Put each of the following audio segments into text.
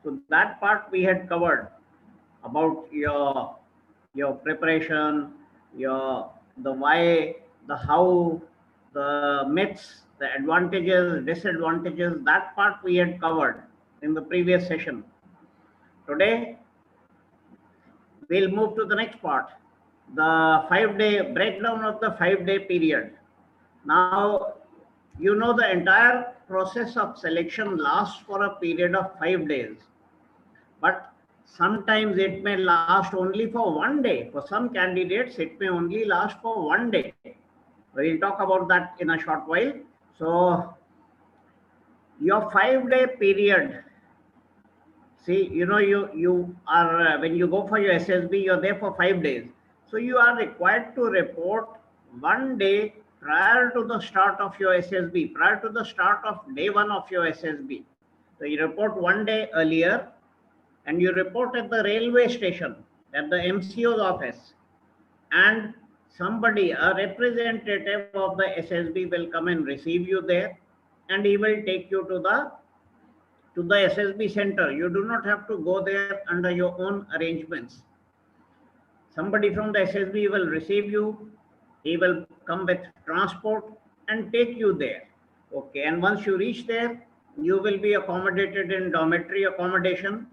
So that part we had covered about your preparation, the why, the how, the myths, the advantages, disadvantages. That part we had covered in the previous session. Today we'll move to the next part, the 5-day breakdown of the 5-day period. Now, you know the entire process of selection lasts for a period of 5 days, but sometimes it may last only for one day. For some candidates, it may only last for one day. We'll talk about that in a short while. So, your 5-day period. See, you are when you go for your SSB, you're there for 5 days. So you are required to report one day prior to the start of your SSB, prior to the start of day one of your SSB. So you report one day earlier, and you report at the railway station, at the MCO's office, and somebody, a representative of the SSB, will come and receive you there, and he will take you to the SSB center. You do not have to go there under your own arrangements. Somebody from the SSB will receive you. He will come with transport and take you there. Okay, and once you reach there, you will be accommodated in dormitory accommodation,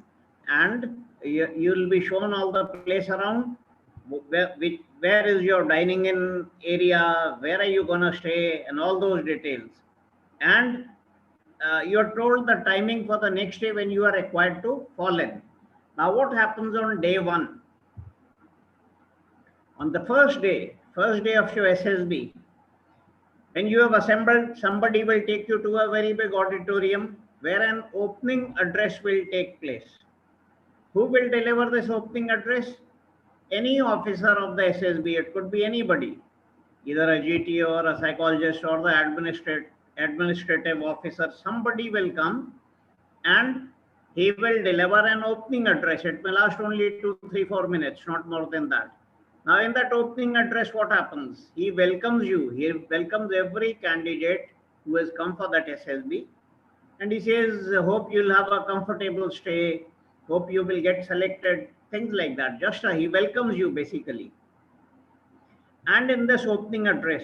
and you will be shown all the place around. Where is your dining in area? Where are you gonna stay? And all those details. And you're told the timing for the next day when you are required to fall in. Now, what happens on day one? On the first day of your SSB, when you have assembled, somebody will take you to a very big auditorium where an opening address will take place. Who will deliver this opening address? Any officer of the SSB. It could be anybody, either a GT or a psychologist or the administrative officer. Somebody will come and he will deliver an opening address. It may last only 2, 3, 4 minutes, not more than that. Now, in that opening address, what happens? He welcomes you. He welcomes every candidate who has come for that SSB. And he says, hope you'll have a comfortable stay. Hope you will get selected. Things like that. Just he welcomes you basically. And in this opening address,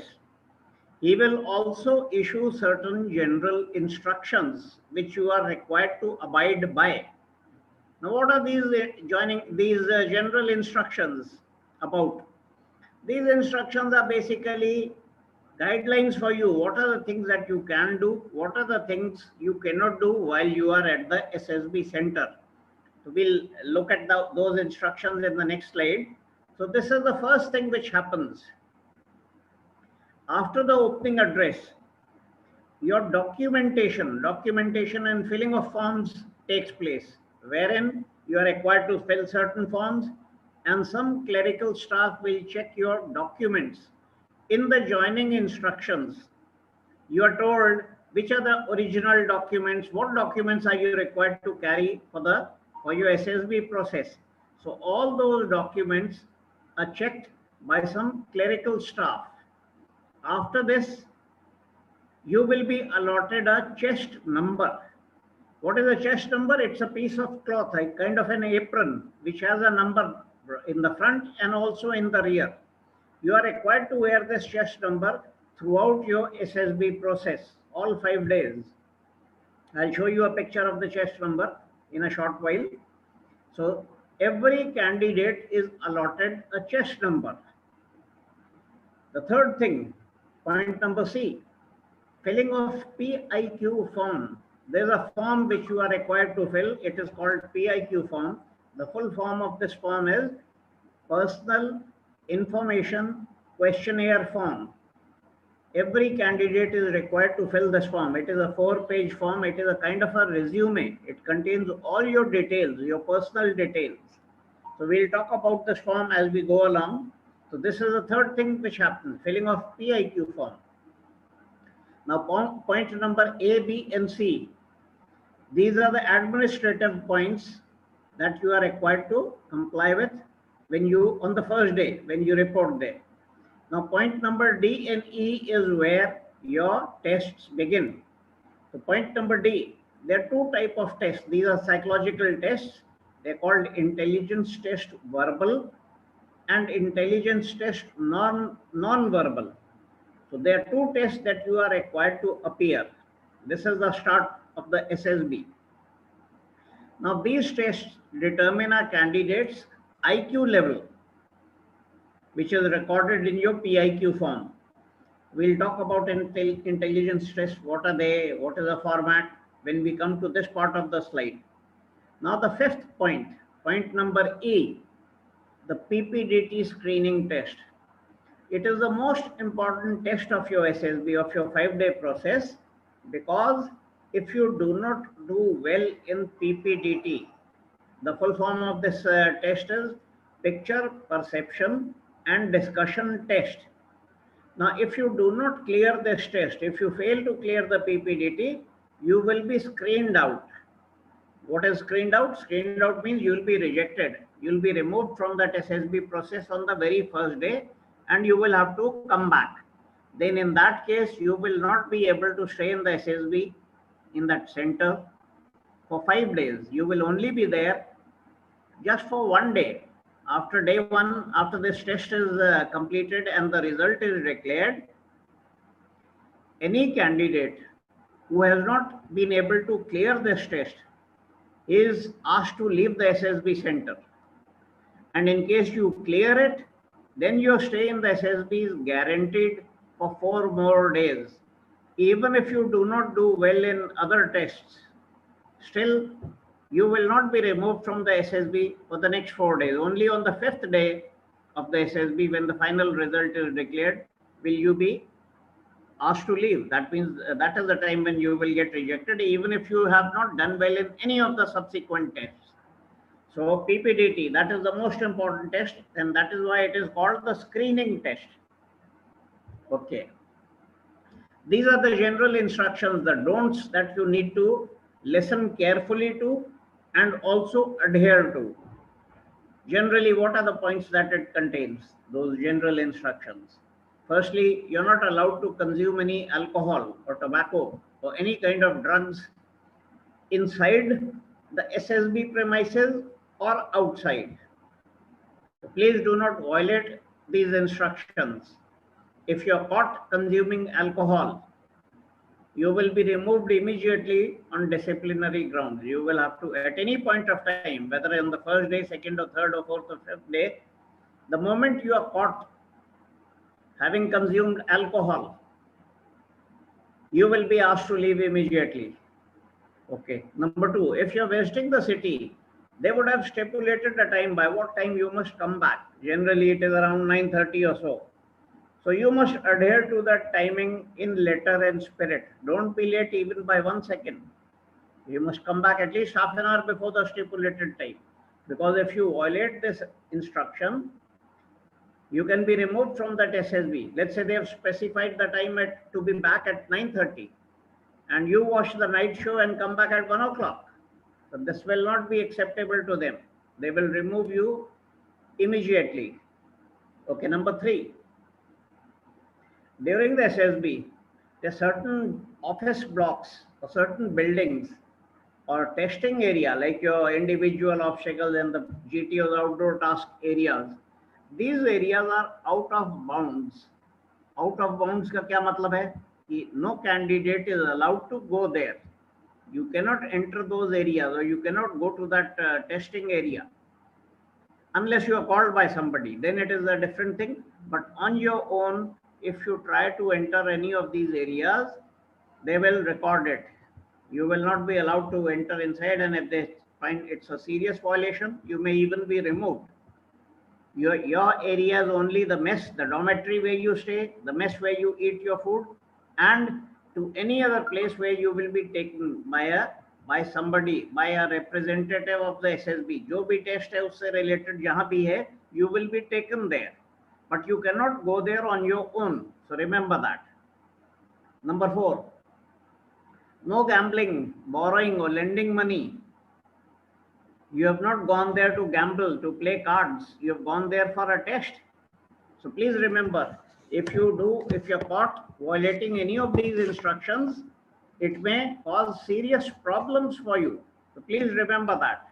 he will also issue certain general instructions which you are required to abide by. Now, what are these general instructions about? These instructions are basically guidelines for you. What are the things that you can do? What are the things you cannot do while you are at the SSB center? So we'll look at those instructions in the next slide. So this is the first thing which happens. After the opening address, your documentation and filling of forms takes place, wherein you are required to fill certain forms, and some clerical staff will check your documents. In the joining instructions, you are told which are the original documents, what documents are you required to carry for your SSB process. So all those documents are checked by some clerical staff. After this, you will be allotted a chest number. What is a chest number? It's a piece of cloth, like kind of an apron, which has a number in the front and also in the rear. You are required to wear this chest number throughout your SSB process, all 5 days. I'll show you a picture of the chest number in a short while. So every candidate is allotted a chest number. The third thing, point number C, filling of PIQ form. There's a form which you are required to fill. It is called PIQ form. The full form of this form is Personal Information Questionnaire Form. Every candidate is required to fill this form. It is a 4-page form. It is a kind of a resume. It contains all your details, your personal details. So we'll talk about this form as we go along. So this is the third thing which happens, filling of PIQ form. Now point number A, B, and C. These are the administrative points that you are required to comply with on the first day, when you report there. Now point number D and E is where your tests begin. So point number D, There are two type of tests. These are psychological tests. They're called intelligence test verbal and intelligence test non-verbal. So there are two tests that you are required to appear. This is the start of the SSB. Now these tests determine a candidate's IQ level, which is recorded in your PIQ form. We'll talk about intelligence tests. What are they? What is the format? When we come to this part of the slide. Now the fifth point, point number E, the PPDT screening test. It is the most important test of your SSB, of your 5-day process, because if you do not do well in PPDT, the full form of this test is picture, perception and discussion test. Now, if you do not clear this test, if you fail to clear the PPDT, you will be screened out. What is screened out? Screened out means you will be rejected. You will be removed from that SSB process on the very first day and you will have to come back. Then in that case, you will not be able to stay in the SSB in that center for 5 days. You will only be there just for 1 day. After day 1, after this test is completed and the result is declared, any candidate who has not been able to clear this test is asked to leave the SSB center. And in case you clear it, then your stay in the SSB is guaranteed for 4 more days. Even if you do not do well in other tests, still you will not be removed from the SSB for the next 4 days. Only on the 5th day of the SSB, when the final result is declared, will you be asked to leave. That means that is the time when you will get rejected, even if you have not done well in any of the subsequent tests. So PPDT, that is the most important test, and that is why it is called the screening test. Okay. These are the general instructions, the don'ts that you need to listen carefully to and also adhere to. Generally, what are the points that it contains? Those general instructions. Firstly, you're not allowed to consume any alcohol or tobacco or any kind of drugs inside the SSB premises or outside. Please do not violate these instructions. If you're caught consuming alcohol, you will be removed immediately on disciplinary grounds. You will have to, at any point of time, whether on the first day, second or third or fourth or fifth day, the moment you are caught having consumed alcohol, you will be asked to leave immediately. Okay. Number 2, if you're visiting the city, they would have stipulated a time by what time you must come back. Generally, it is around 9:30 or so. So you must adhere to that timing in letter and spirit. Don't be late even by 1 second. You must come back at least half an hour before the stipulated time. Because if you violate this instruction, you can be removed from that SSB. Let's say they have specified the time to be back at 9:30 and you watch the night show and come back at 1 o'clock. So this will not be acceptable to them. They will remove you immediately. Okay, number 3. During the SSB, there are certain office blocks or certain buildings or testing area like your individual obstacles and the GTO's outdoor task areas. These areas are out of bounds. Out of bounds का क्या मतलब है कि no candidate is allowed to go there. You cannot enter those areas or you cannot go to that testing area unless you are called by somebody. Then it is a different thing. But on your own, if you try to enter any of these areas, they will record it. You will not be allowed to enter inside, and if they find it's a serious violation, you may even be removed. Your area is only the mess, the dormitory where you stay, the mess where you eat your food, and to any other place where you will be taken by somebody, by a representative of the SSB. जो भी test है उससे related जहाँ भी है, you will be taken there. But you cannot go there on your own. So remember that. Number 4, no gambling, borrowing or lending money. You have not gone there to gamble, to play cards. You have gone there for a test. So please remember, if you're caught violating any of these instructions, it may cause serious problems for you. So please remember that.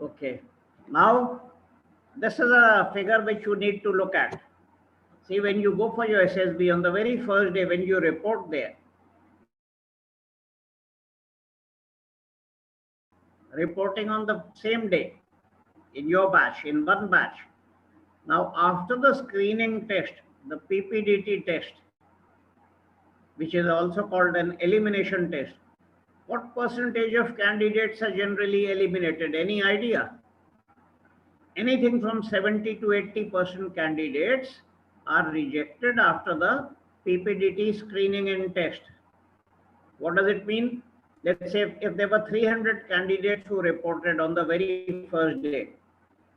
Okay. Now, this is a figure which you need to look at. See, when you go for your SSB on the very first day, when you report there, reporting on the same day in your batch, in one batch. Now, after the screening test, the PPDT test, which is also called an elimination test, what percentage of candidates are generally eliminated? Any idea? Anything from 70 to 80% candidates are rejected after the PPDT screening and test. What does it mean? Let's say if there were 300 candidates who reported on the very first day,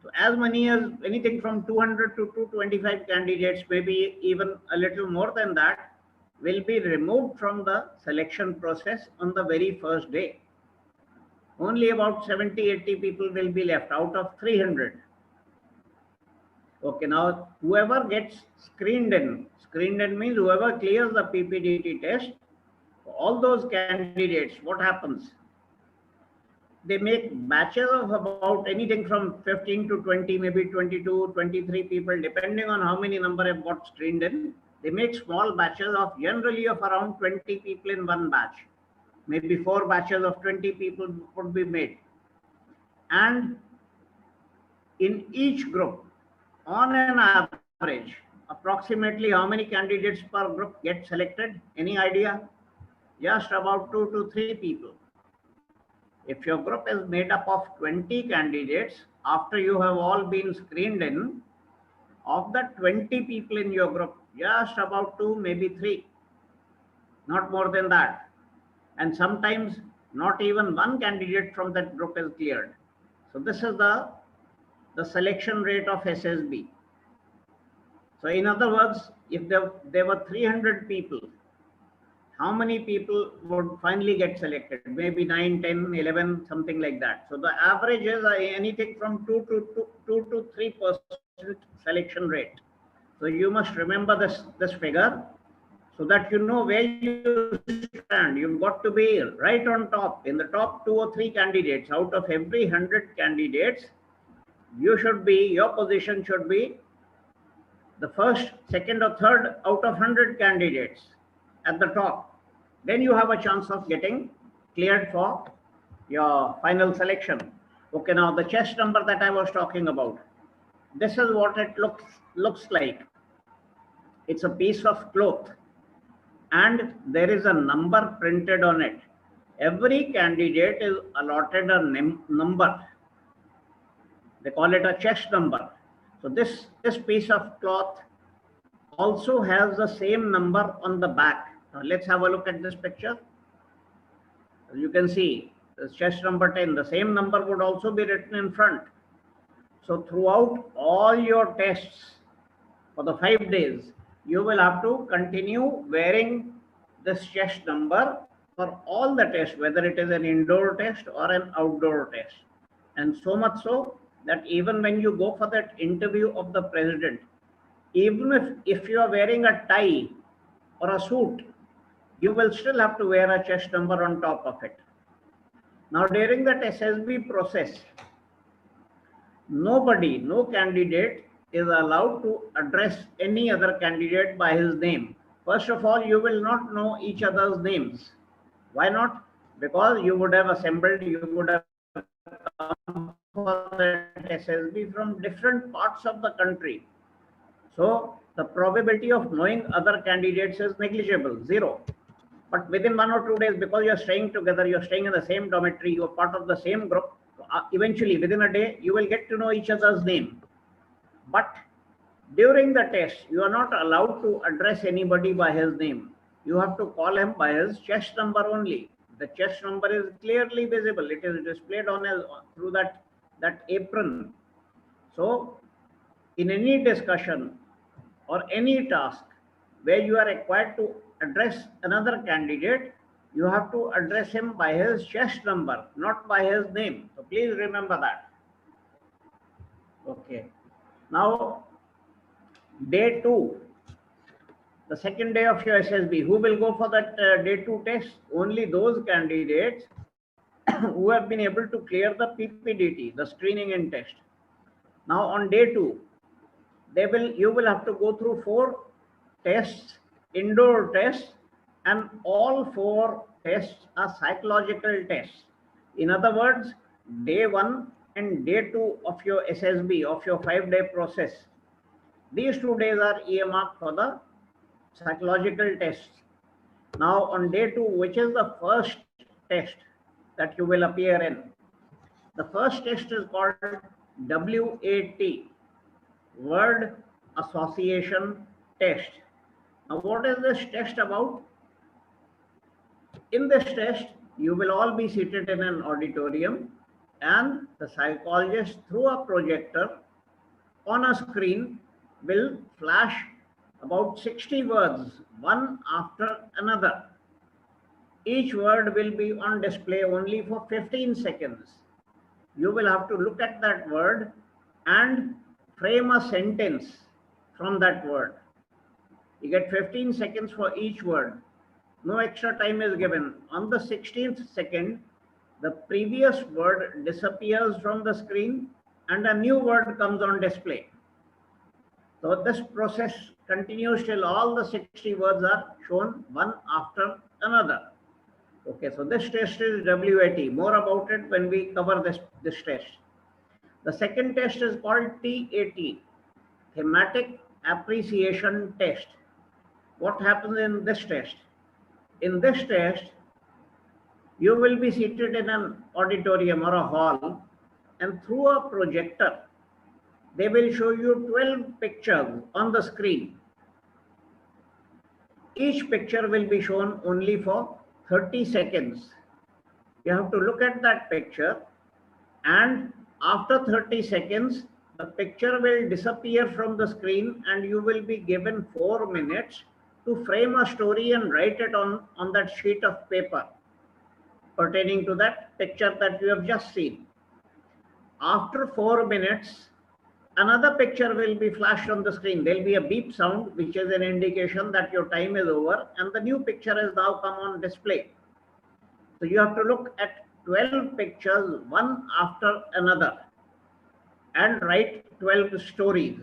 so as many as anything from 200 to 225 candidates, maybe even a little more than that, will be removed from the selection process on the very first day. Only about 70, 80 people will be left out of 300. Okay, now whoever gets screened in means whoever clears the PPDT test, all those candidates, what happens? They make batches of about anything from 15 to 20, maybe 22, 23 people, depending on how many number have got screened in. They make small batches of generally of around 20 people in one batch. Maybe 4 batches of 20 people would be made. And in each group, on an average, approximately how many candidates per group get selected? Any idea? Just about 2 to 3 people. If your group is made up of 20 candidates, after you have all been screened in, of the 20 people in your group, just about 2, maybe 3, not more than that. And sometimes not even one candidate from that group is cleared. So this is the selection rate of SSB. So in other words, if there were 300 people, how many people would finally get selected? Maybe 9, 10, 11, something like that. So the average is anything from 2 to 3% selection rate. So you must remember this figure so that you know where you stand. You've got to be right on top, in the top 2 or 3 candidates. Out of every 100 candidates, your position should be the first, second, or third out of 100 candidates at the top. Then you have a chance of getting cleared for your final selection. Okay, now the chest number that I was talking about, this is what it looks like. It's a piece of cloth and there is a number printed on it. Every candidate is allotted a number. They call it a chest number. So this piece of cloth also has the same number on the back. Now let's have a look at this picture. As you can see, this chest number 10, the same number would also be written in front. So throughout all your tests for the 5 days, you will have to continue wearing this chest number for all the tests, whether it is an indoor test or an outdoor test. And so much so that even when you go for that interview of the president, even if you are wearing a tie or a suit, you will still have to wear a chest number on top of it. Now during that SSB process, no candidate is allowed to address any other candidate by his name. First of all, you will not know each other's names. Why not? Because you would have assembled, you would have come for that SSB from different parts of the country. So the probability of knowing other candidates is negligible, 0. But within 1 or 2 days, because you're staying together, you're staying in the same dormitory, you're part of the same group, eventually within a day, you will get to know each other's name. But during the test, you are not allowed to address anybody by his name. You have to call him by his chest number only. The chest number is clearly visible. It is displayed through that apron. So in any discussion or any task where you are required to address another candidate, you have to address him by his chest number, not by his name. So please remember that. Okay. Now, day 2. The second day of your SSB, who will go for that day 2 test? Only those candidates who have been able to clear the PPDT, the screening and test. Now on day 2, you will have to go through 4 tests, indoor tests, and all 4 tests are psychological tests. In other words, day 1 and day 2 of your SSB, of your 5-day process, these 2 days are earmarked for the psychological tests. Now on day 2, which is the first test that you will appear in, the first test is called WAT, Word Association Test. Now what is this test about? In this test, you will all be seated in an auditorium, and the psychologist, through a projector on a screen, will flash about 60 words, one after another. Each word will be on display only for 15 seconds. You will have to look at that word and frame a sentence from that word. You get 15 seconds for each word. No extra time is given. On the 16th second, the previous word disappears from the screen and a new word comes on display. So this process continues till all the 60 words are shown one after another. Okay, so this test is WAT. More about it when we cover this test. The second test is called TAT, Thematic Appreciation Test. What happens in this test? In this test, you will be seated in an auditorium or a hall, and through a projector, they will show you 12 pictures on the screen. Each picture will be shown only for 30 seconds. You have to look at that picture, and after 30 seconds, the picture will disappear from the screen and you will be given 4 minutes to frame a story and write it on that sheet of paper pertaining to that picture that you have just seen. After 4 minutes, another picture will be flashed on the screen. There will be a beep sound, which is an indication that your time is over, and the new picture has now come on display. So you have to look at 12 pictures one after another and write 12 stories.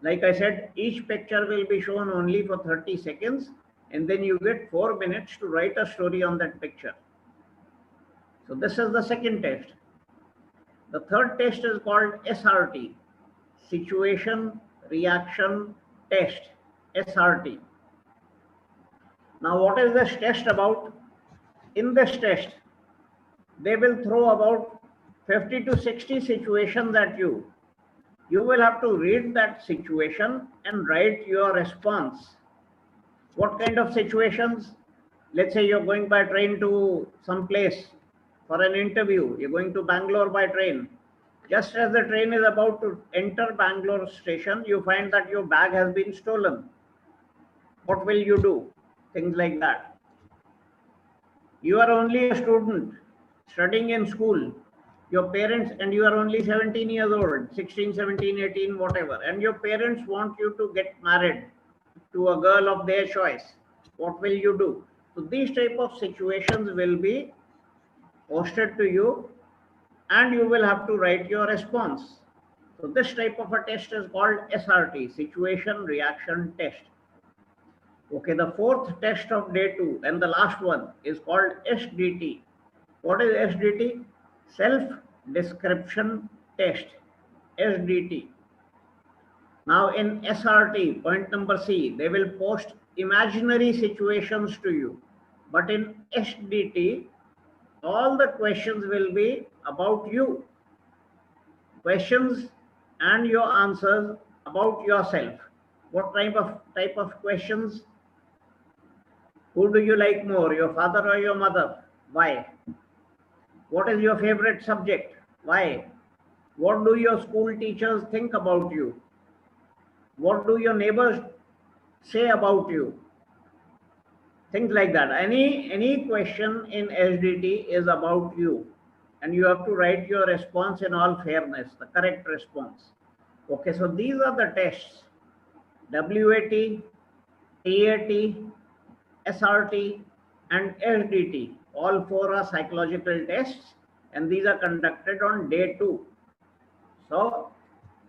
Like I said, each picture will be shown only for 30 seconds, and then you get 4 minutes to write a story on that picture. So this is the second test. The third test is called SRT, Situation Reaction Test, SRT. Now what is this test about? In this test, they will throw about 50 to 60 situations at you. You will have to read that situation and write your response. What kind of situations? Let's say you're going by train to some place for an interview. You're going to Bangalore by train. Just as the train is about to enter Bangalore station, you find that your bag has been stolen. What will you do? Things like that. You are only a student studying in school. Your parents, and you are only 17 years old, 16, 17, 18, whatever, and your parents want you to get married to a girl of their choice. What will you do? So these type of situations will be posted to you, and you will have to write your response. So this type of a test is called SRT, Situation Reaction Test. Okay, the fourth test of day 2 and the last one is called SDT. What is SDT? Self-Description Test, SDT. Now in SRT, point number C, they will post imaginary situations to you. But in SDT, all the questions will be about you. Questions and your answers about yourself. What type of questions? Who do you like more, your father or your mother? Why? What is your favorite subject? Why? What do your school teachers think about you? What do your neighbors say about you? Things like that. Any question in SDT is about you, and you have to write your response in all fairness, the correct response. Okay, so these are the tests: WAT, TAT, SRT, and SDT. All four are psychological tests, and these are conducted on day 2. So,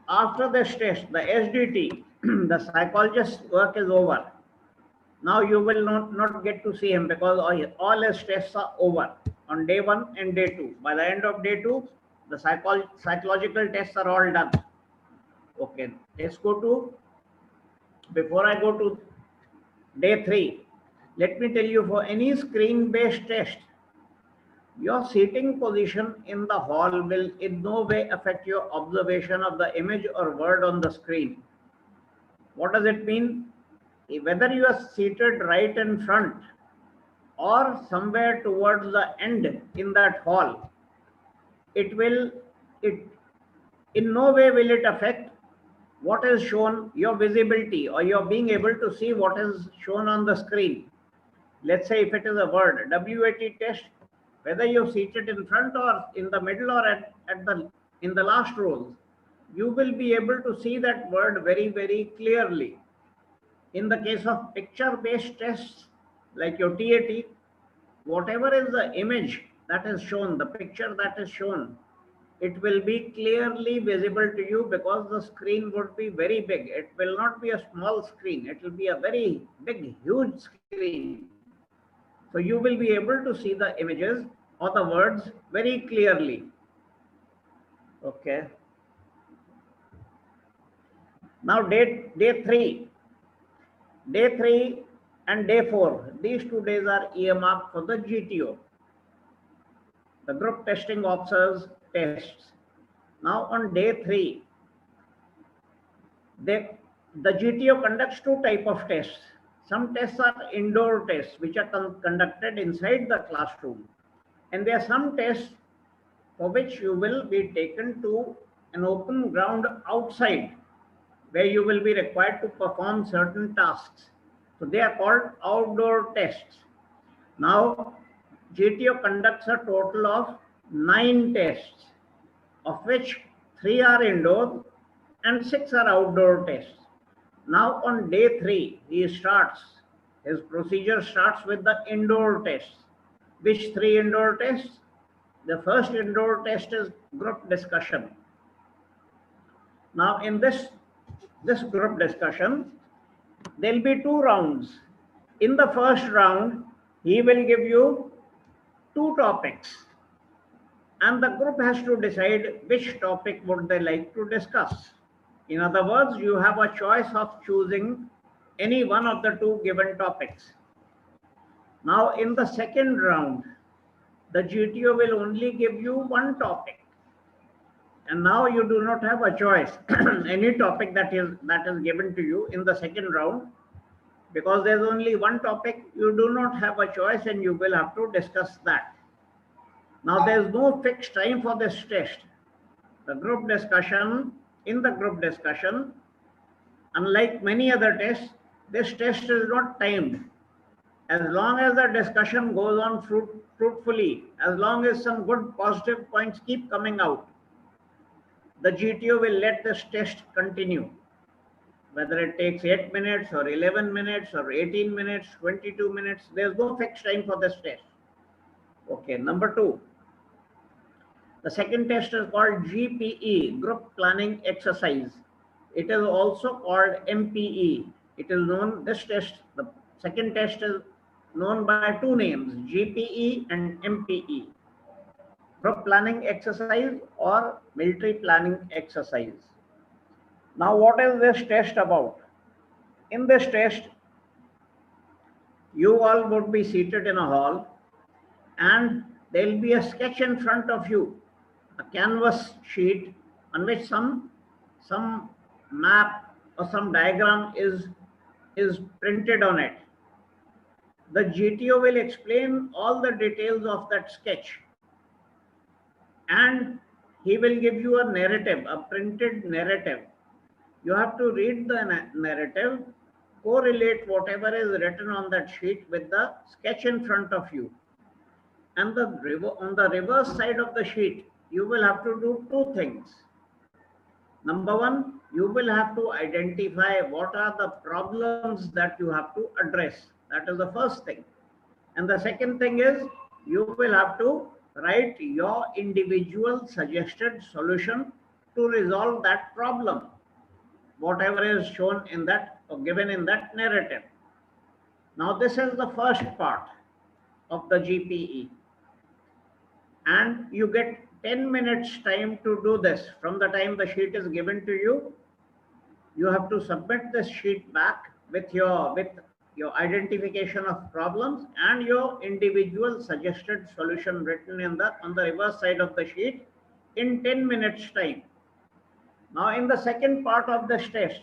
after this test, the SDT, the psychologist's work is over. Now you will not get to see him because all his tests are over on day 1 and day 2. By the end of day 2, the psychological tests are all done. Okay, let's go to, before I go to day 3, let me tell you, for any screen-based test, your seating position in the hall will in no way affect your observation of the image or word on the screen. What does it mean? Whether you are seated right in front or somewhere towards the end in that hall, it in no way will it affect what is shown, your visibility, or your being able to see what is shown on the screen. Let's say if it is a word, WAT test, whether you're seated in front or in the middle or in the last rows, you will be able to see that word very, very clearly. In the case of picture-based tests, like your TAT, whatever is the image that is shown, the picture that is shown, it will be clearly visible to you because the screen would be very big. It will not be a small screen. It will be a very big, huge screen. So you will be able to see the images or the words very clearly. Okay. Now day 3. Day 3 and day 4, these 2 days are earmarked for the GTO, the group testing officers tests. Now on day 3, the GTO conducts 2 types of tests. Some tests are indoor tests, which are conducted inside the classroom. And there are some tests for which you will be taken to an open ground outside, where you will be required to perform certain tasks. So they are called outdoor tests. Now, GTO conducts a total of 9 tests, of which 3 are indoor and 6 are outdoor tests. Now on day 3, his procedure starts with the indoor tests. Which 3 indoor tests? The first indoor test is group discussion. Now in this group discussion, there'll be 2 rounds. In the first round, he will give you 2 topics, and the group has to decide which topic would they like to discuss. In other words, you have a choice of choosing any one of the 2 given topics. Now in the second round, the GTO will only give you 1 topic. And now you do not have a choice, any topic that is given to you in the second round, because there's only 1 topic, you do not have a choice and you will have to discuss that. Now there's no fixed time for this test. In the group discussion, unlike many other tests, this test is not timed. As long as the discussion goes on fruitfully, as long as some good positive points keep coming out, the GTO will let this test continue. Whether it takes 8 minutes or 11 minutes or 18 minutes, 22 minutes, there's no fixed time for this test. Okay, number 2. The second test is called GPE, Group Planning Exercise. It is also called MPE. It is known, the second test is known by 2 names, GPE and MPE. Group Planning Exercise or Military Planning Exercise. Now what is this test about? In this test, you all would be seated in a hall and there will be a sketch in front of you, a canvas sheet on which some map or some diagram is printed on it. The GTO will explain all the details of that sketch and he will give you a narrative, a printed narrative. You have to read the narrative, correlate whatever is written on that sheet with the sketch in front of you. And on the reverse side of the sheet, you will have to do 2 things. Number one, you will have to identify what are the problems that you have to address. That is the first thing. And the second thing is you will have to write your individual suggested solution to resolve that problem, whatever is shown in that or given in that narrative. Now, this is the first part of the GPE, and you get 10 minutes time to do this. From the time the sheet is given to you, you have to submit this sheet back with your identification of problems and your individual suggested solution written in the on the reverse side of the sheet in 10 minutes time. Now, in the second part of this test,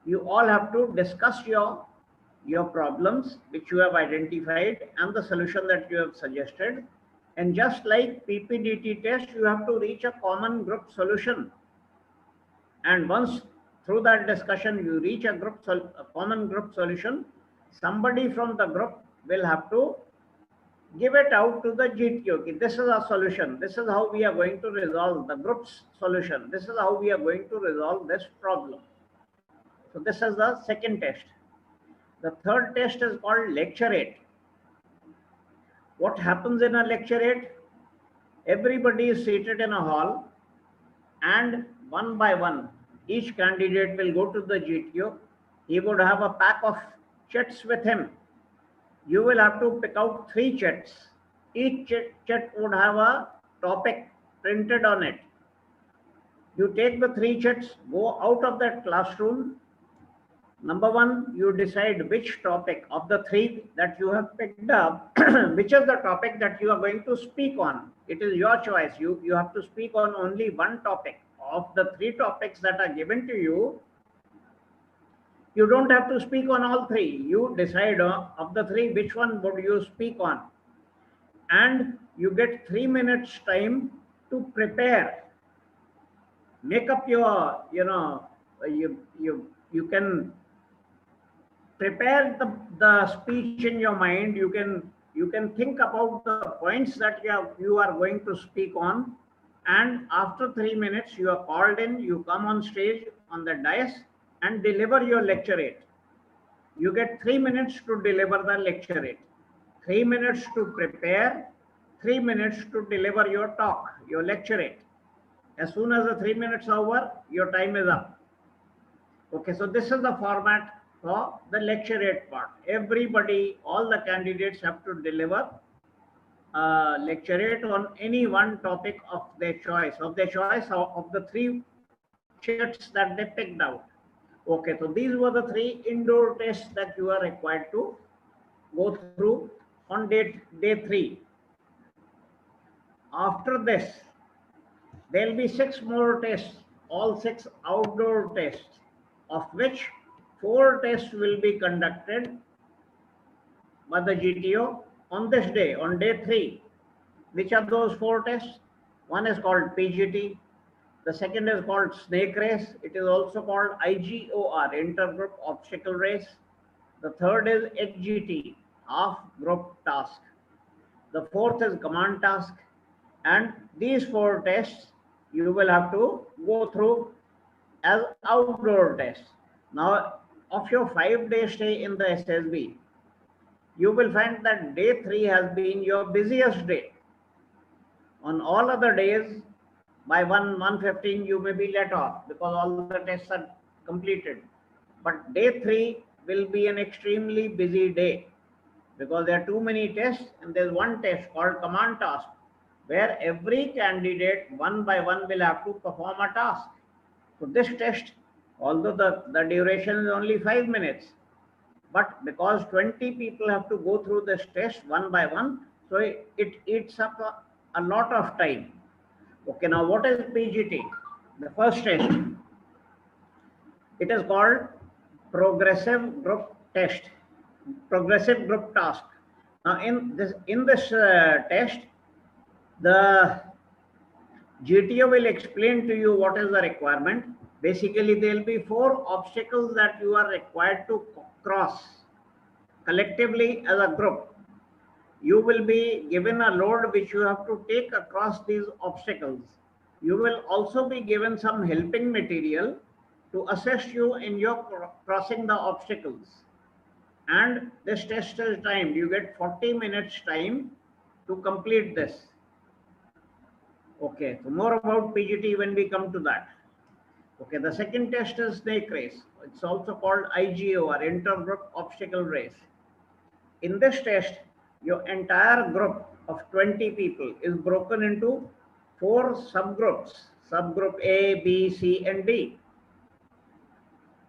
you all have to discuss your problems which you have identified and the solution that you have suggested. And just like PPDT test, you have to reach a common group solution. And once through that discussion you reach a common group solution, somebody from the group will have to give it out to the GTO. Okay, this is our solution. This is how we are going to resolve the group's solution. This is how we are going to resolve this problem. So this is the second test. The third test is called lecturate. What happens in a lecturate? Everybody is seated in a hall, and one by one, each candidate will go to the GTO. He would have a pack of chits with him. You will have to pick out 3 chits. Each chit would have a topic printed on it. You take the 3 chits, go out of that classroom. Number one, you decide which topic of the 3 that you have picked up, which is the topic that you are going to speak on. It is your choice. You have to speak on only one topic. Of the 3 topics that are given to you, you don't have to speak on all 3. You decide of the 3 which one would you speak on. And you get 3 minutes time to prepare. Make up your, you can prepare the speech in your mind. You can think about the points that you are going to speak on. And after 3 minutes, you are called in, you come on stage on the dais and deliver your lecturate. You get 3 minutes to deliver the lecturate, 3 minutes to prepare, 3 minutes to deliver your talk, your lecturate. As soon as the 3 minutes are over, your time is up. Okay, so this is the format for the lecturate part. Everybody, all the candidates have to deliver lecturate on any one topic of their choice, of the 3 chits that they picked out. Okay, so these were the 3 indoor tests that you are required to go through on day 3. After this, there will be 6 more tests, all 6 outdoor tests, of which 4 tests will be conducted by the GTO on this day, on day 3. Which are those 4 tests? One is called PGT. The second is called snake race. It is also called IGOR, intergroup obstacle race. The third is HGT, half group task. The fourth is command task. And these 4 tests you will have to go through as outdoor tests. Now, of your 5-day stay in the SSB, you will find that day 3 has been your busiest day. On all other days, by 1:15 you may be let off because all the tests are completed. But day 3 will be an extremely busy day because there are too many tests, and there's one test called command task, where every candidate one by one will have to perform a task. So this test, although the duration is only 5 minutes, but because 20 people have to go through this test one by one, so it eats up a lot of time. Okay, now what is PGT? The first test. It is called progressive group test, progressive group task. Now in this test, the GTO will explain to you what is the requirement. Basically, there will be 4 obstacles that you are required to cross collectively as a group. You will be given a load which you have to take across these obstacles. you will also be given some helping material to assist you in your crossing the obstacles. And this test is timed. You get 40 minutes time to complete this. Okay, so more about PGT when we come to that. Okay, the second test is snake race. It's also called IGO, or intergroup obstacle race. In this test, your entire group of 20 people is broken into 4 subgroups, subgroup A, B, C, and D.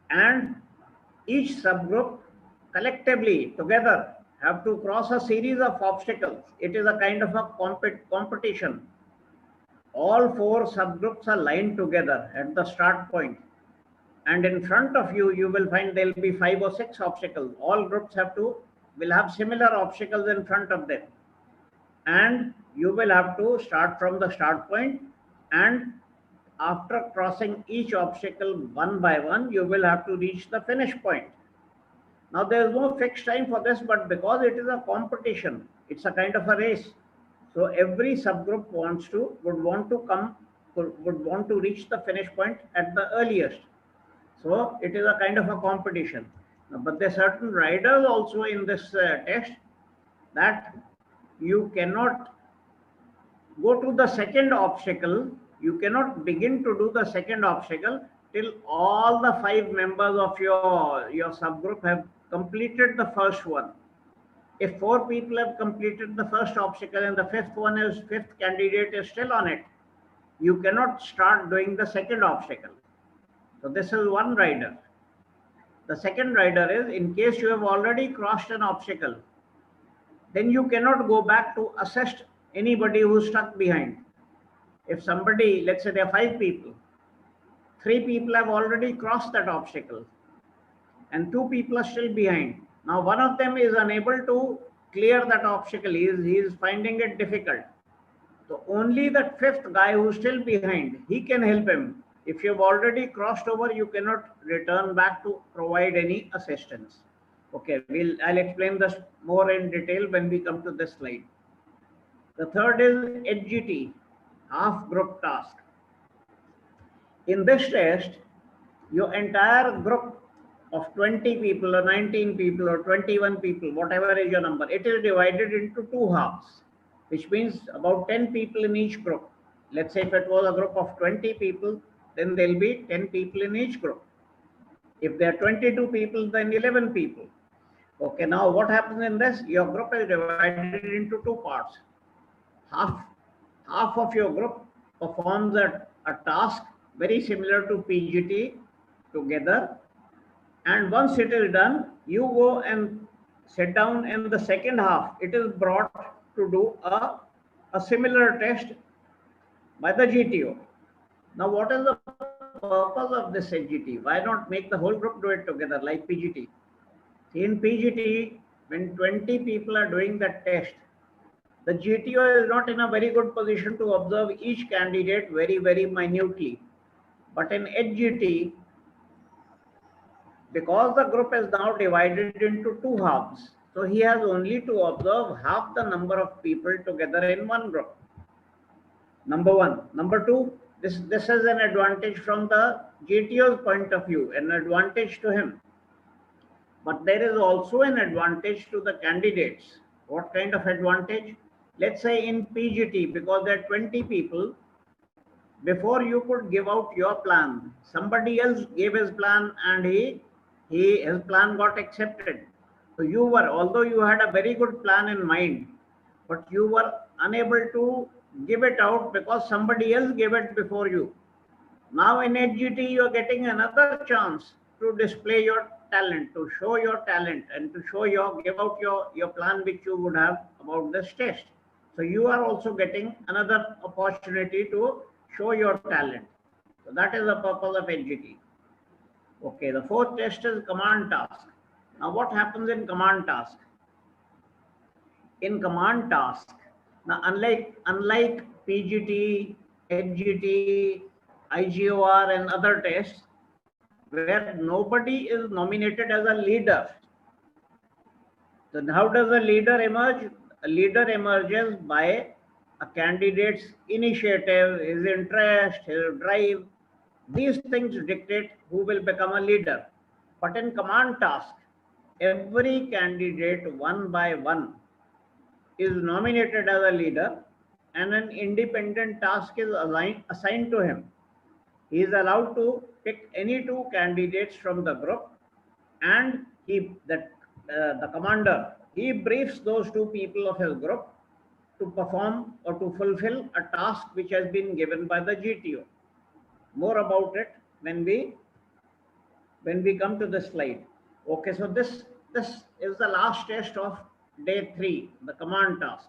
And each subgroup collectively together have to cross a series of obstacles. It is a kind of a competition. All 4 subgroups are lined together at the start point. And in front of you, you will find there will be 5 or 6 obstacles. All groups will have similar obstacles in front of them. And you will have to start from the start point, and after crossing each obstacle one by one, you will have to reach the finish point. Now there is no fixed time for this, but because it is a competition, it's a kind of a race. So every subgroup would want to reach the finish point at the earliest. So it is a kind of a competition. But there are certain riders also in this test that you cannot go to the second obstacle. You cannot begin to do the second obstacle till all the 5 members of your subgroup have completed the first one. If 4 people have completed the first obstacle and the fifth candidate is still on it, you cannot start doing the second obstacle. So this is one rider. The second rider is, in case you have already crossed an obstacle, then you cannot go back to assist anybody who's stuck behind. If somebody, let's say there are 5 people, 3 people have already crossed that obstacle and 2 people are still behind. Now one of them is unable to clear that obstacle. He is finding it difficult. So only that 5th guy who's still behind, he can help him. If you've already crossed over, you cannot return back to provide any assistance. Okay, I'll explain this more in detail when we come to this slide. The third is HGT, half group task. In this test, your entire group of 20 people or 19 people or 21 people, whatever is your number, it is divided into 2 halves, which means about 10 people in each group. Let's say if it was a group of 20 people, then there'll be 10 people in each group. If there are 22 people, then 11 people. Okay, now what happens in this? Your group is divided into 2 parts. Half of your group performs a task very similar to PGT together. And once it is done, you go and sit down in the second half. It is brought to do a similar test by the GTO. Now, what is the purpose of this HGT? Why not make the whole group do it together like PGT? See, in PGT, when 20 people are doing that test, the GTO is not in a very good position to observe each candidate very, very minutely. But in HGT, because the group is now divided into 2 halves, so he has only to observe half the number of people together in one group. Number one. Number two, this is an advantage from the GTO's point of view, an advantage to him. But there is also an advantage to the candidates. What kind of advantage? Let's say in PGT, because there are 20 people, before you could give out your plan, somebody else gave his plan and his plan got accepted. So you were, although you had a very good plan in mind, but you were unable to give it out because somebody else gave it before you. Now in HGT, you are getting another chance to display your talent, to show your talent, and to give out your plan which you would have about this test. So you are also getting another opportunity to show your talent. So that is the purpose of HGT. Okay, the fourth test is command task. Now what happens in command task? In command task, now unlike PGT, HGT, IGOR and other tests where nobody is nominated as a leader. Then how does a leader emerge? A leader emerges by a candidate's initiative, his interest, his drive. These things dictate who will become a leader. But in command task, every candidate one by one is nominated as a leader and an independent task is assigned to him. He is allowed to pick any two candidates from the group, and the commander, he briefs those two people of his group to perform or to fulfill a task which has been given by the GTO. More about it when we come to this slide. Okay, so this is the last test of day 3, the command task.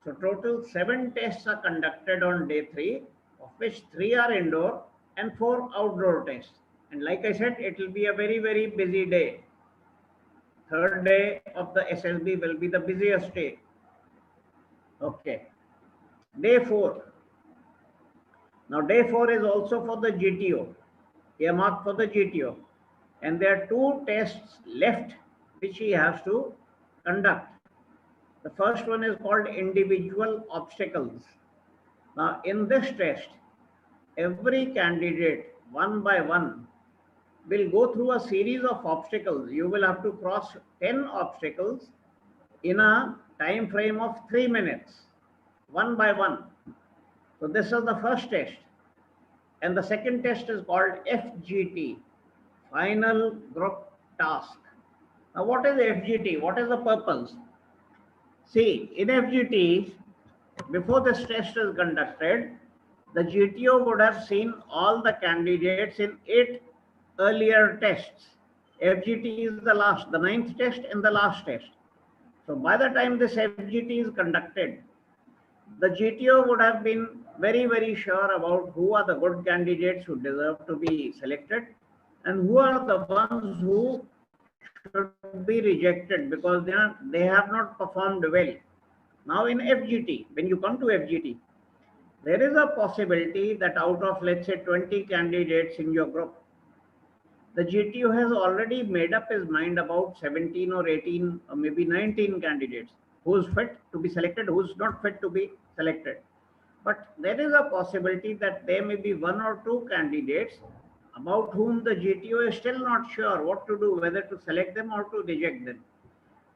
So total 7 tests are conducted on day 3, of which 3 are indoor and 4 outdoor tests. And like I said, it will be a very, very busy day. Third day of the SSB will be the busiest day. Okay. Day 4. Now day 4 is also for the GTO, earmarked for the GTO. And there are 2 tests left which he has to conduct. The first one is called individual obstacles. Now in this test, every candidate one by one will go through a series of obstacles. You will have to cross 10 obstacles in a time frame of 3 minutes, one by one. So this is the first test. And the second test is called FGT, Final Group Task. Now what is FGT? What is the purpose? See, in FGT, before this test is conducted, the GTO would have seen all the candidates in 8 earlier tests. FGT is the 9th test and the last test. So by the time this FGT is conducted, the GTO would have been very, very sure about who are the good candidates who deserve to be selected and who are the ones who should be rejected because they have not performed well. Now in FGT, when you come to FGT, there is a possibility that out of, let's say, 20 candidates in your group, the GTO has already made up his mind about 17 or 18 or maybe 19 candidates who's fit to be selected, who's not fit to be selected. But there is a possibility that there may be 1 or 2 candidates about whom the GTO is still not sure what to do, whether to select them or to reject them.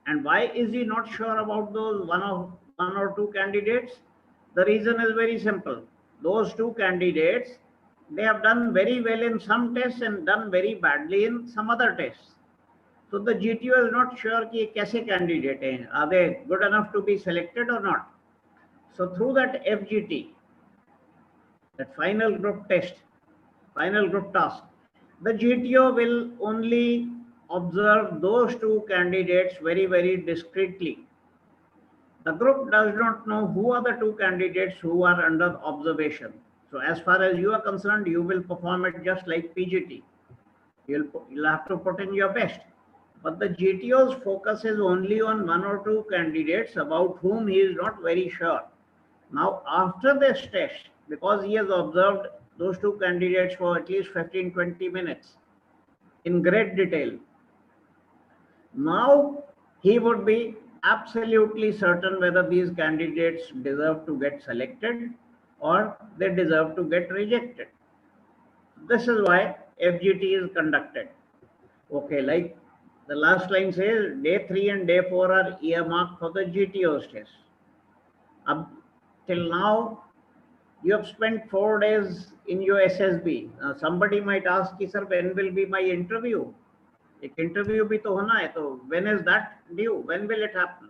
And why is he not sure about those one or two candidates? The reason is very simple. Those 2 candidates, they have done very well in some tests and done very badly in some other tests. So the GTO is not sure कि कैसे candidate हैं, are they good enough to be selected or not. So through that FGT, that final group test, final group task, the GTO will only observe those 2 candidates very, very discreetly. The group does not know who are the 2 candidates who are under observation. So as far as you are concerned, you will perform it just like PGT. You'll have to put in your best. But the GTO's focus is only on 1 or 2 candidates about whom he is not very sure. Now after this test, because he has observed those 2 candidates for at least 15-20 minutes in great detail, now he would be absolutely certain whether these candidates deserve to get selected or they deserve to get rejected. This is why FGT is conducted. Okay, like the last line says, day 3 and day 4 are earmarked for the GTO's test. Till now, you have spent 4 days in your SSB. Somebody might ask, sir, when will be my interview? एक interview भी तो होना है, तो when is that due? When will it happen?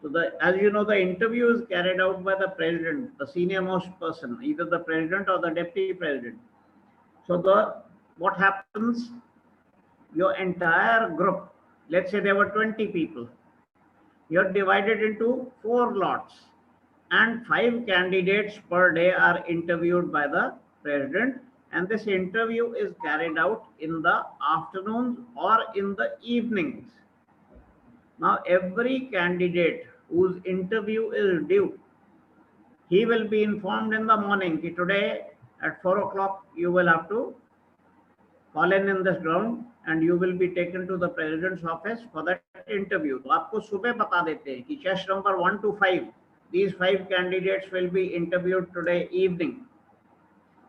So as you know, the interview is carried out by the president, the senior most person, either the president or the deputy president. So what happens? Your entire group, let's say there were 20 people, you're divided into 4 lots, and 5 candidates per day are interviewed by the president, and this interview is carried out in the afternoons or in the evenings. Now every candidate whose interview is due, he will be informed in the morning that today at 4 o'clock you will have to call in this ground and you will be taken to the president's office for that interview. तो आपको सुबह बता देते हैं कि chest number 1 to 5 these 5 candidates will be interviewed today evening.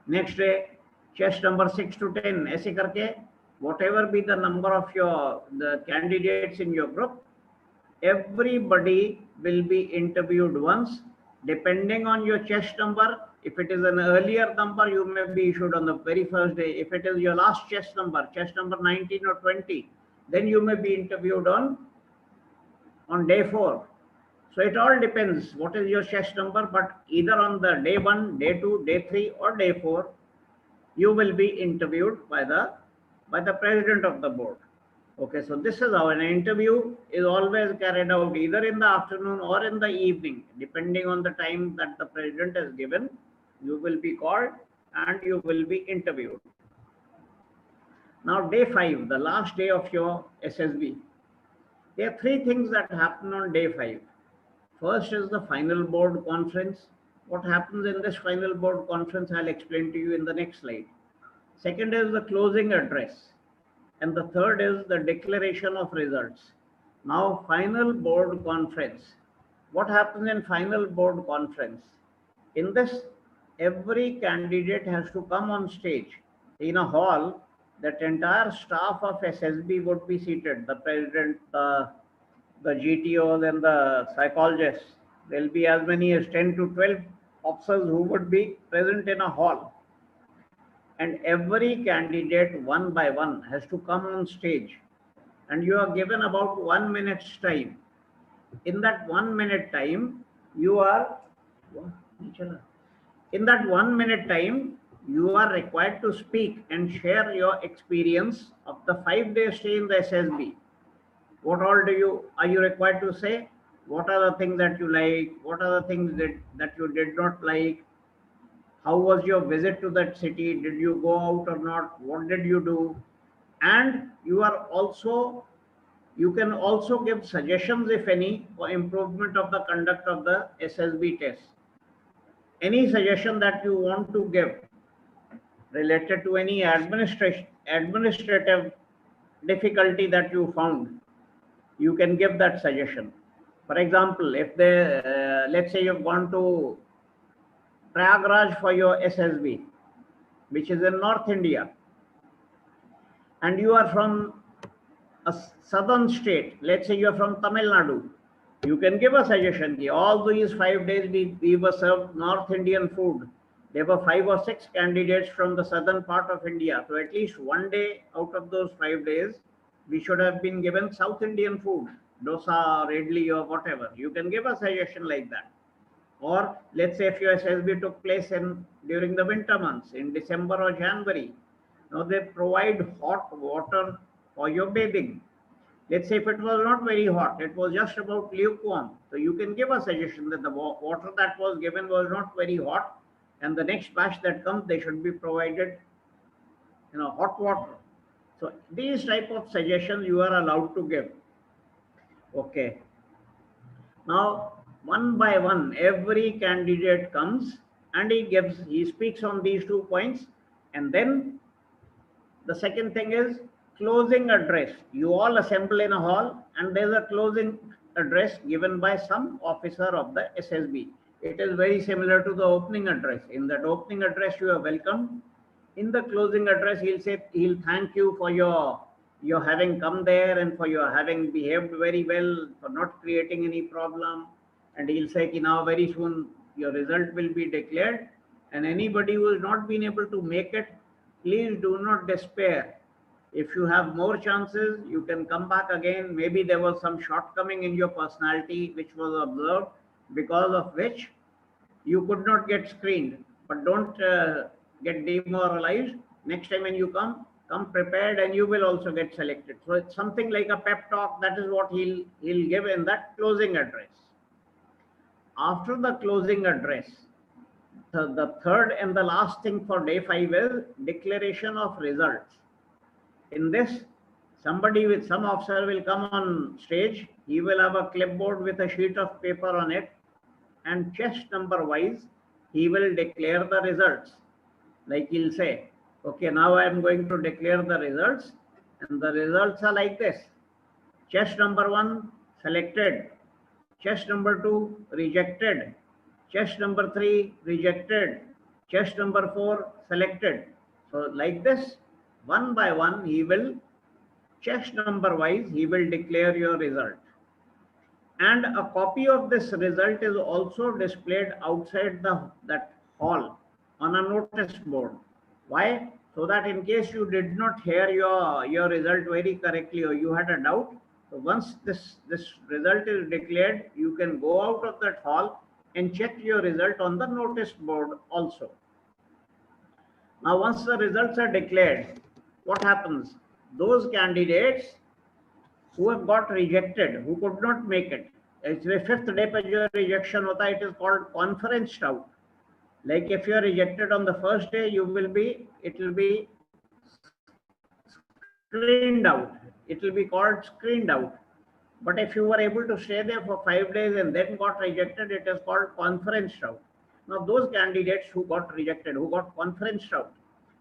Next day, chest number 6 to 10, ऐसे करके whatever be the number of the candidates in your group, everybody will be interviewed once. Depending on your chest number, if it is an earlier number, you may be issued on the very first day. If it is your last chest number 19 or 20, then you may be interviewed on day 4. So it all depends what is your chest number, but either on the day 1, day 2, day 3 or day 4, you will be interviewed by the president of the board. Okay, so this is how an interview is always carried out either in the afternoon or in the evening, depending on the time that the president has given. You will be called and you will be interviewed. Now, day 5, the last day of your SSB. There are 3 things that happen on day 5. First is the final board conference. What happens in this final board conference, I'll explain to you in the next slide. Second is the closing address. And the third is the declaration of results. Now, final board conference. What happens in final board conference? In this, every candidate has to come on stage in a hall. That entire staff of SSB would be seated. The president, the GTOs and the psychologists. There will be as many as 10 to 12 officers who would be present in a hall. And every candidate, one by one, has to come on stage. And you are given about 1 minute's time. In that 1 minute time, you are required to speak and share your experience of the 5-day stay in the SSB. What all are you required to say? What are the things that you like? What are the things that you did not like? How was your visit to that city? Did you go out or not? What did you do? And you can also give suggestions, if any, for improvement of the conduct of the SSB test. Any suggestion that you want to give related to any administrative difficulty that you found, you can give that suggestion. For example, if let's say you've gone to Prayagraj for your SSB, which is in North India, and you are from a southern state, let's say you are from Tamil Nadu, you can give a suggestion. All these 5 days we were served North Indian food. There were 5 or 6 candidates from the southern part of India. So at least 1 day out of those 5 days, we should have been given South Indian food, dosa or idli or whatever. You can give a suggestion like that. Or let's say if your SSB took place during the winter months, in December or January, now they provide hot water for your bathing. Let's say if it was not very hot, it was just about lukewarm. So you can give a suggestion that the water that was given was not very hot, and the next batch that comes, they should be provided, hot water. So these type of suggestions you are allowed to give. Okay. Now, one by one, every candidate comes and he speaks on these 2 points. And then the second thing is closing address. You all assemble in a hall and there's a closing address given by some officer of the SSB. It is very similar to the opening address. In that opening address, you are welcome. In the closing address, he'll thank you for your having come there and for your having behaved very well, for not creating any problem. And he'll say, now very soon your result will be declared. And anybody who has not been able to make it, please do not despair. If you have more chances, you can come back again. Maybe there was some shortcoming in your personality which was observed, because of which you could not get screened. But don't get demoralized. Next time when you come prepared and you will also get selected. So it's something like a pep talk. That is what he'll give in that closing address. After the closing address, the third and the last thing for day 5 is declaration of results. In this, some officer will come on stage. He will have a clipboard with a sheet of paper on it, and chest number wise, he will declare the results. Like he'll say, okay, now I am going to declare the results, and the results are like this. Chest number 1 selected Chest number 2, rejected. Chest number 3, rejected. Chest number 4, selected. So like this, one by one, he will, chest number wise, he will declare your result. And a copy of this result is also displayed outside that hall on a notice board. Why? So that in case you did not hear your result very correctly or you had a doubt, so once this result is declared, you can go out of that hall and check your result on the notice board also. Now, once the results are declared, what happens? Those candidates who have got rejected, who could not make it, इसमें fifth day पर जो rejection होता है, it is called conferenced out. Like if you are rejected on the first day, it will be screened out. It will be called screened out. But if you were able to stay there for 5 days and then got rejected, it is called conferenced out. Now those candidates who got rejected, who got conferenced out,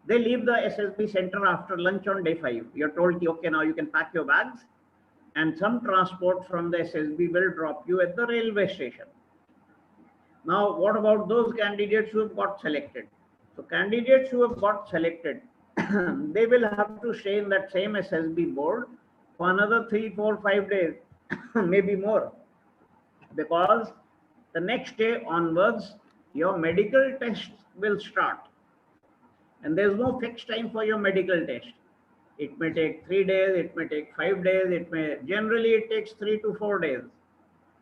they leave the SSB center after lunch on day 5. You're told, okay, now you can pack your bags, and some transport from the SSB will drop you at the railway station. Now, what about those candidates who have got selected? So candidates who have got selected, they will have to stay in that same SSB board for another 3, 4, 5 days, maybe more, because the next day onwards, your medical test will start. And there's no fixed time for your medical test. It may take 3 days, it may take 5 days, generally it takes 3 to 4 days.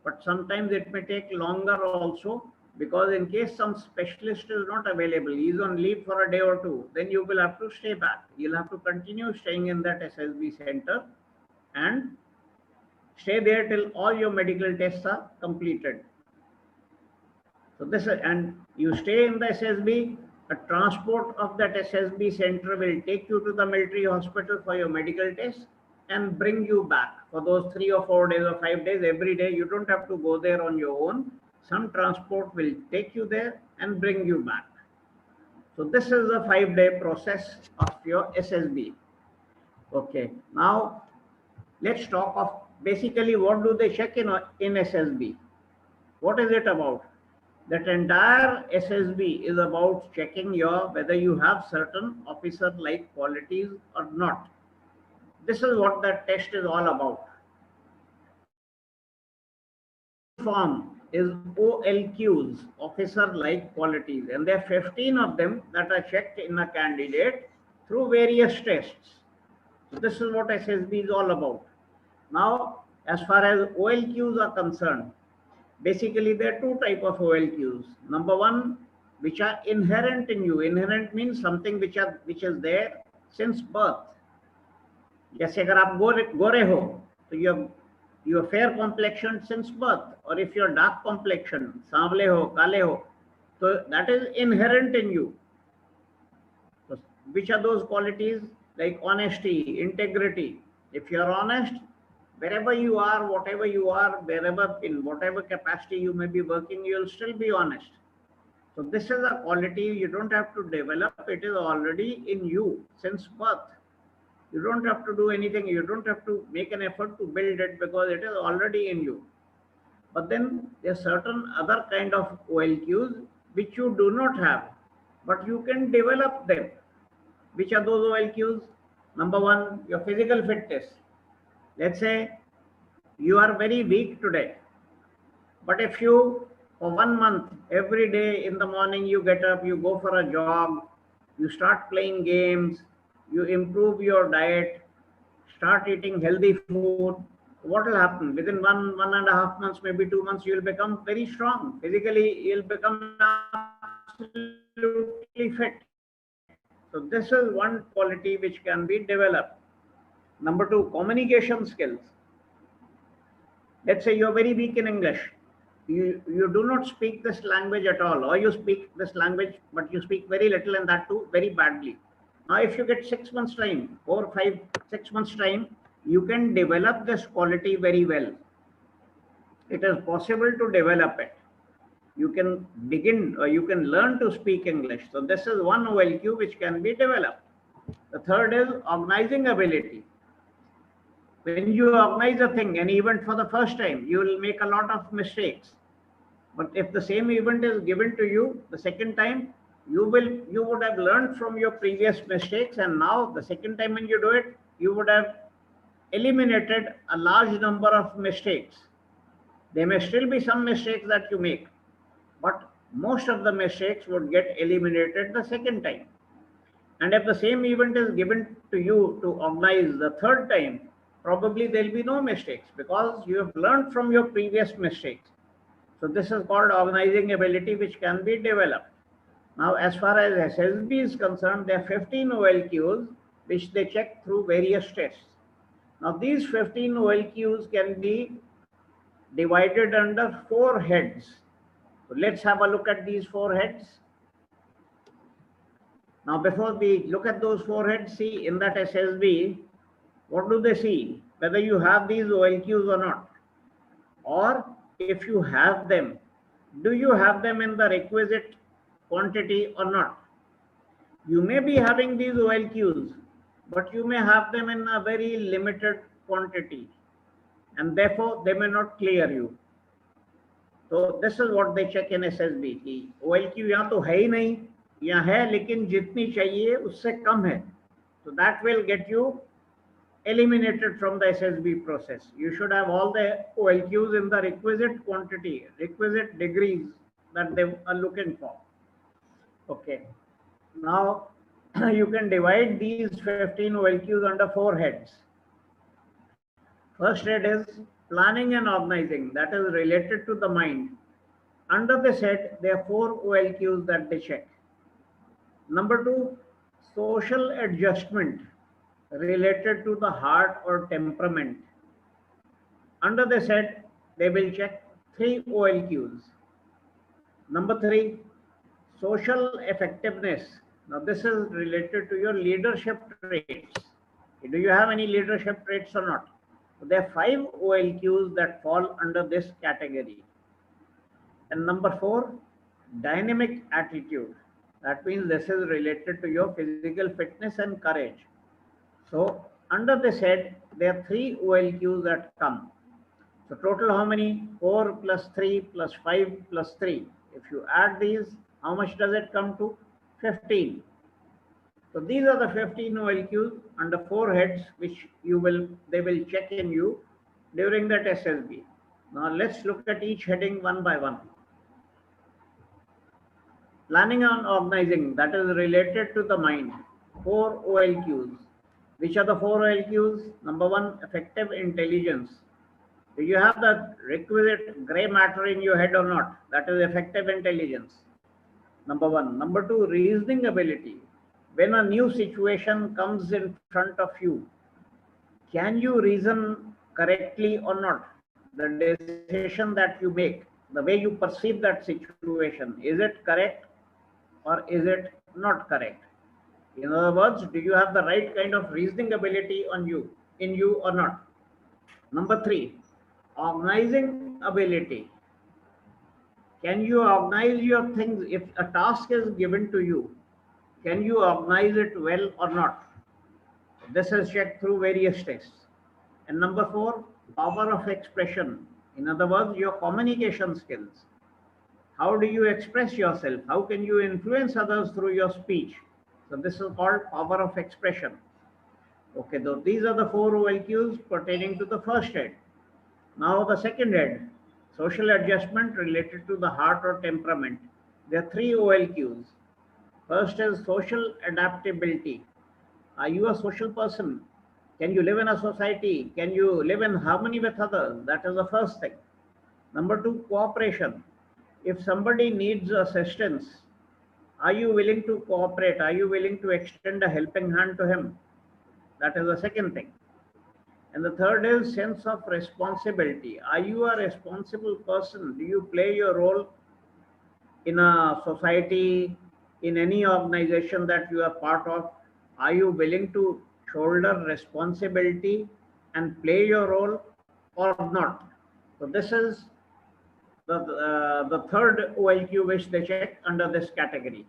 But sometimes it may take longer also, because in case some specialist is not available, he is on leave for a day or two, then you will have to stay back. You'll have to continue staying in that SSB center and stay there till all your medical tests are completed. So and you stay in the SSB, a transport of that SSB center will take you to the military hospital for your medical test and bring you back for those 3 or 4 days or 5 days every day. You don't have to go there on your own. Some transport will take you there and bring you back. So this is a 5-day process of your SSB. Okay, now let's talk of basically what do they check in SSB. What is it about? That entire SSB is about checking whether you have certain officer-like qualities or not. This is what that test is all about. Form is OLQs, officer-like qualities, and there are 15 of them that are checked in a candidate through various tests. So this is what SSB is all about. Now, as far as OLQs are concerned, basically there are 2 types of OLQs. Number 1, which are inherent in you. Inherent means something which is there since birth. जैसे अगर आप गोरे हो तो you are fair complexioned since birth, or if you are dark complexion, सांवले हो, काले हो, so that is inherent in you. So which are those qualities? Like honesty, integrity. If you are honest, wherever you are, whatever you are, wherever, in whatever capacity you may be working, you will still be honest. So this is a quality you don't have to develop. It is already in you since birth. You don't have to do anything. You don't have to make an effort to build it because it is already in you. But then there are certain other kind of OLQs which you do not have, but you can develop them. Which are those OLQs? Number 1, your physical fitness. Let's say you are very weak today, but if you, for 1 month, every day in the morning you get up, you go for a jog, you start playing games, you improve your diet, start eating healthy food, what will happen? Within 1.5 months, maybe 2 months, you will become very strong. Physically, you'll become absolutely fit. So this is one quality which can be developed. Number 2, communication skills. Let's say you're very weak in English. You do not speak this language at all, or you speak this language, but you speak very little, and that too very badly. Now, if you get 6 months time, 4, 5, 6 months time, you can develop this quality very well. It is possible to develop it. You can begin, or you can learn to speak English. So this is one OLQ which can be developed. The third is organizing ability. When you organize a thing, an event for the first time, you will make a lot of mistakes. But if the same event is given to you the second time, you would have learned from your previous mistakes, and now the second time when you do it, you would have eliminated a large number of mistakes. There may still be some mistakes that you make, but most of the mistakes would get eliminated the second time. And if the same event is given to you to organize the third time, probably there'll be no mistakes because you have learned from your previous mistakes. So this is called organizing ability, which can be developed. Now, as far as SSB is concerned, there are 15 OLQs which they check through various tests. Now, these 15 OLQs can be divided under 4 heads. So let's have a look at these 4 heads. Now, before we look at those 4 heads, see in that SSB, what do they see? Whether you have these OLQs or not. Or if you have them, do you have them in the requisite quantity or not? You may be having these OLQs, but you may have them in a very limited quantity, and therefore they may not clear you. So this is what they check in SSB कि OLQ यहाँ तो है ही नहीं, यहाँ है लेकिन जितनी चाहिए उससे कम है. So that will get you eliminated from the SSB process. You should have all the OLQs in the requisite quantity, requisite degrees that they are looking for. Okay. Now you can divide these 15 OLQs under 4 heads. First head is planning and organizing, that is related to the mind. Under this head, there are 4 OLQs that they check. Number 2, social adjustment related to the heart or temperament. Under this head, they will check 3 OLQs. Number 3, social effectiveness. Now this is related to your leadership traits. Do you have any leadership traits or not? So there are 5 OLQs that fall under this category. And number 4, dynamic attitude. That means this is related to your physical fitness and courage. So under this head, there are 3 OLQs that come. So total how many? 4 plus 3 plus 5 plus 3. If you add these, how much does it come to? 15. So these are the 15 OLQs under 4 heads which they will check in you during that SSB. Now let's look at each heading one by one. Planning and organizing, that is related to the mind. 4 OLQs. Which are the 4 OLQs? Number 1, effective intelligence. Do you have the requisite gray matter in your head or not? That is effective intelligence. Number 1. Number 2, reasoning ability. When a new situation comes in front of you, can you reason correctly or not? The decision that you make, the way you perceive that situation, is it correct or is it not correct? In other words, do you have the right kind of reasoning ability in you or not? Number 3, organizing ability. Can you organize your things? If a task is given to you, can you organize it well or not? This is checked through various tests. And number 4, power of expression. In other words, your communication skills. How do you express yourself? How can you influence others through your speech? So this is called power of expression. Okay, so these are the 4 OLQs pertaining to the first head. Now the second head, social adjustment related to the heart or temperament. There are 3 OLQs. First is social adaptability. Are you a social person? Can you live in a society? Can you live in harmony with others? That is the first thing. Number 2, cooperation. If somebody needs assistance, are you willing to cooperate? Are you willing to extend a helping hand to him? That is the second thing. And the third is sense of responsibility. Are you a responsible person? Do you play your role in a society, in any organization that you are part of? Are you willing to shoulder responsibility and play your role or not? So this is the third OLQ which they check under this category.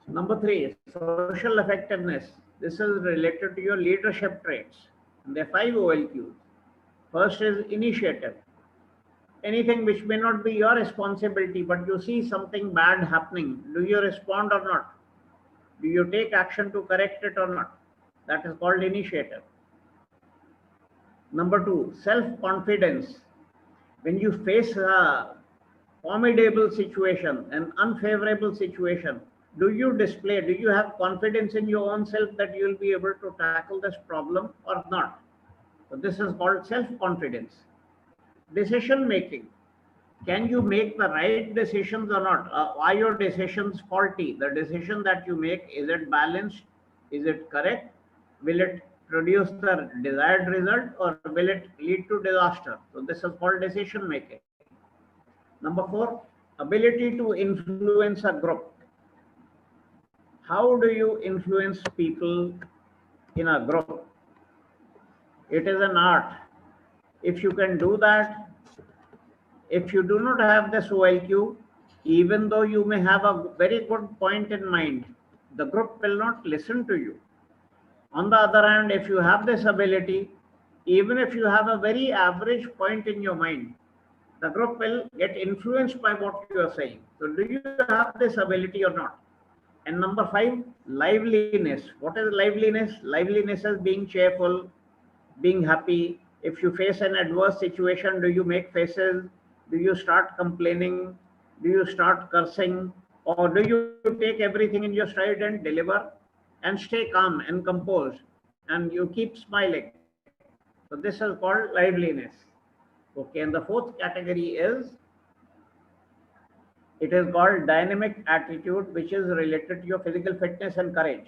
Number 3, social effectiveness. This is related to your leadership traits. There are 5 OLQs. First is initiative. Anything which may not be your responsibility, but you see something bad happening, do you respond or not? Do you take action to correct it or not? That is called initiative. Number 2, self-confidence. When you face a formidable situation, an unfavorable situation, do you have confidence in your own self that you will be able to tackle this problem or not? So this is called self-confidence. Decision making. Can you make the right decisions or not? Are your decisions faulty? The decision that you make, is it balanced? Is it correct? Will it produce the desired result or will it lead to disaster? So this is called decision making. Number 4, ability to influence a group. How do you influence people in a group? It is an art. If you can do that, if you do not have this OLQ, even though you may have a very good point in mind, the group will not listen to you. On the other hand, if you have this ability, even if you have a very average point in your mind, the group will get influenced by what you are saying. So do you have this ability or not? And number 5, liveliness. What is liveliness? Liveliness is being cheerful, being happy. If you face an adverse situation, do you make faces? Do you start complaining? Do you start cursing? Or do you take everything in your stride and deliver and stay calm and composed and you keep smiling? So this is called liveliness. Okay, and the 4th category is, it is called dynamic attitude, which is related to your physical fitness and courage.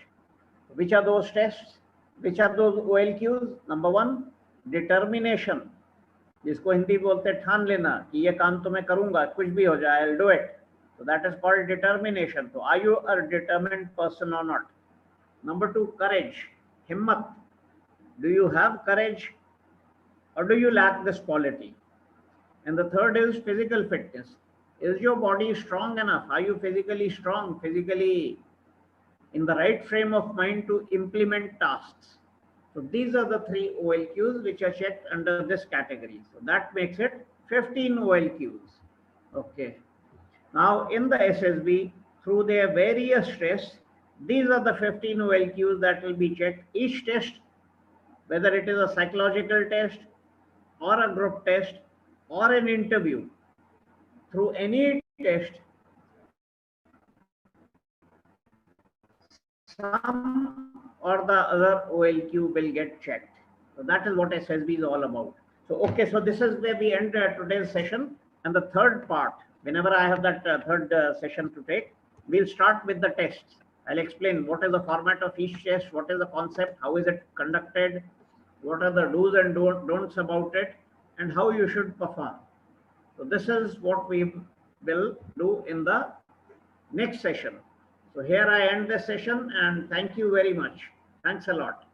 Which are those tests? Which are those OLQs? Number 1, determination, जिसको हिंदी बोलते हैं ठान लेना कि ये काम तो मैं करूंगा, कुछ भी हो जाए, I'll do it. So that is called determination. So are you a determined person or not? Number 2, courage, himmat. Do you have courage or do you lack this quality? And the 3rd is physical fitness. Is your body strong enough? Are you physically strong, physically in the right frame of mind to implement tasks? So these are the 3 OLQs which are checked under this category. So that makes it 15 OLQs. Okay. Now in the SSB, through their various tests, these are the 15 OLQs that will be checked. Each test, whether it is a psychological test or a group test or an interview, through any test, some or the other OLQ will get checked. So that is what SSB is all about. So, okay, so this is where we end today's session. And the 3rd part, whenever I have that 3rd session to take, we'll start with the tests. I'll explain what is the format of each test, what is the concept, how is it conducted, what are the do's and don'ts about it, and how you should perform. So this is what we will do in the next session. So here I end this session and thank you very much. Thanks a lot.